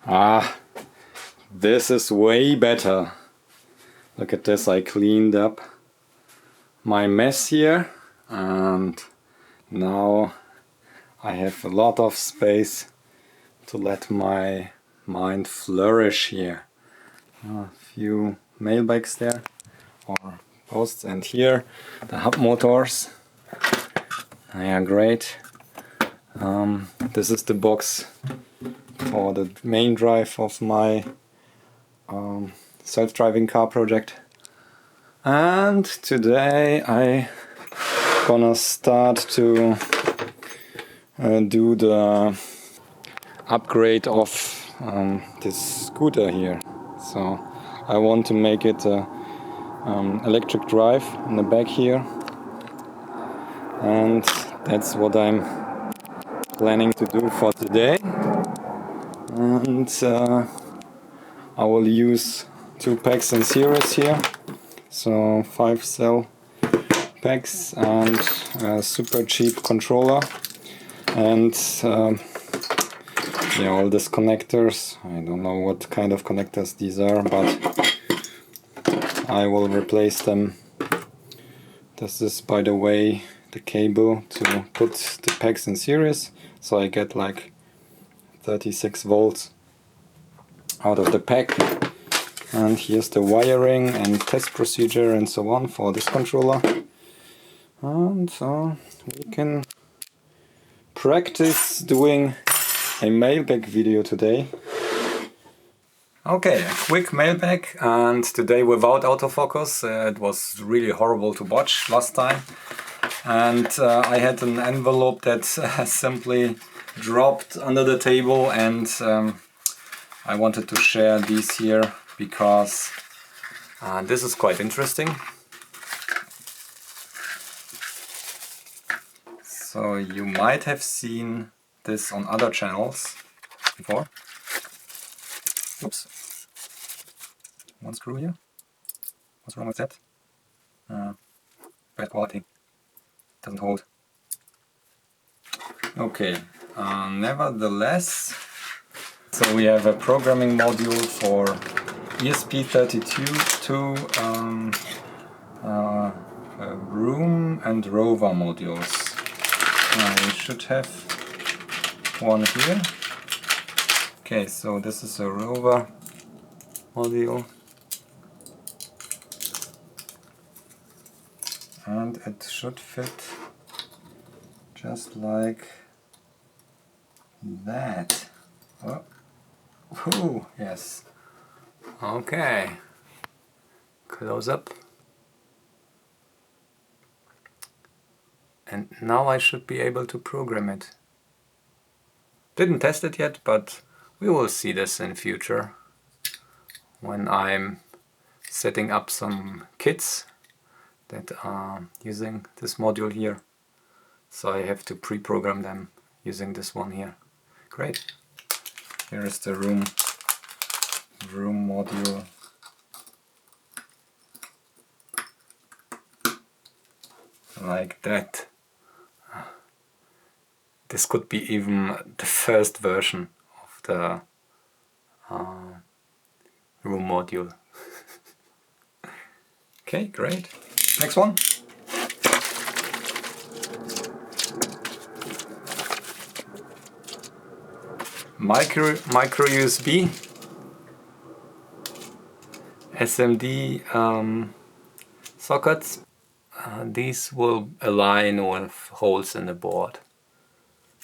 Ah, this is way better. Look at this, I cleaned up my mess here and now I have a lot of space to let my mind flourish here. A few mailbags there, or posts, and here the hub motors. Yeah, great. This is the box for the main drive of my self-driving car project. And today I gonna start to do the upgrade of this scooter here. So I want to make it electric drive in the back here, and that's what I'm planning to do for today. And I will use 2 packs in series here, so 5 cell packs and a super cheap controller, and yeah, all these connectors. I don't know what kind of connectors these are, but I will replace them. This is, by the way, the cable to put the packs in series, so I get like 36 volts out of the pack. And here's the wiring and test procedure and so on for this controller. And we can practice doing a mailbag video today. Okay, a quick mailbag, and today without autofocus. It was really horrible to watch last time. And I had an envelope that simply dropped under the table, and I wanted to share these here because this is quite interesting. So you might have seen this on other channels before. Oops. One screw here. What's wrong with that? Bad quality. Doesn't hold. Okay. Nevertheless, so we have a programming module for ESP32 to room and rover modules. We should have one here. Okay, so this is a rover module, and it should fit just like that. Oh, ooh, yes. Okay, close up. And now I should be able to program it. Didn't test it yet, but we will see this in future when I'm setting up some kits that are using this module here. So I have to pre-program them using this one here. Great. Here is the room module. Like that. This could be even the first version of the room module. Okay, great. Next one. Micro USB SMD sockets. These will align with holes in the board,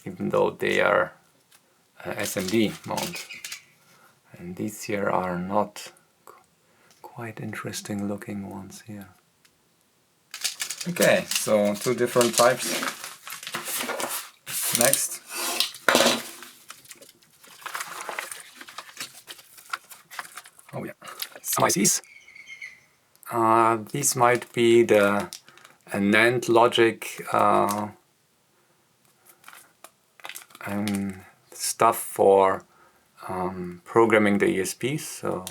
even though they are SMD mount. And these here are not quite interesting looking ones here. Okay, so 2 different types. Next. Oh yeah, some ICs. These might be the NAND logic and stuff for programming the ESPs. So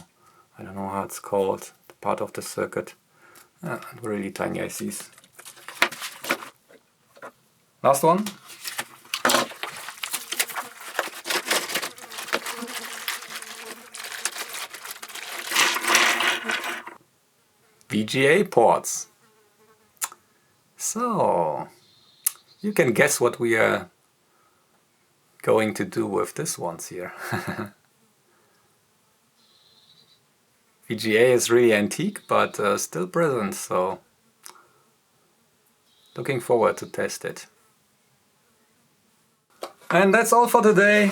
I don't know how it's called, the part of the circuit. Really tiny ICs. Last one. VGA ports. So you can guess what we are going to do with this ones here. VGA is really antique, but still present, so looking forward to test it. And that's all for today.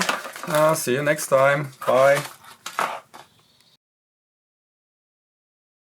See you next time. Bye.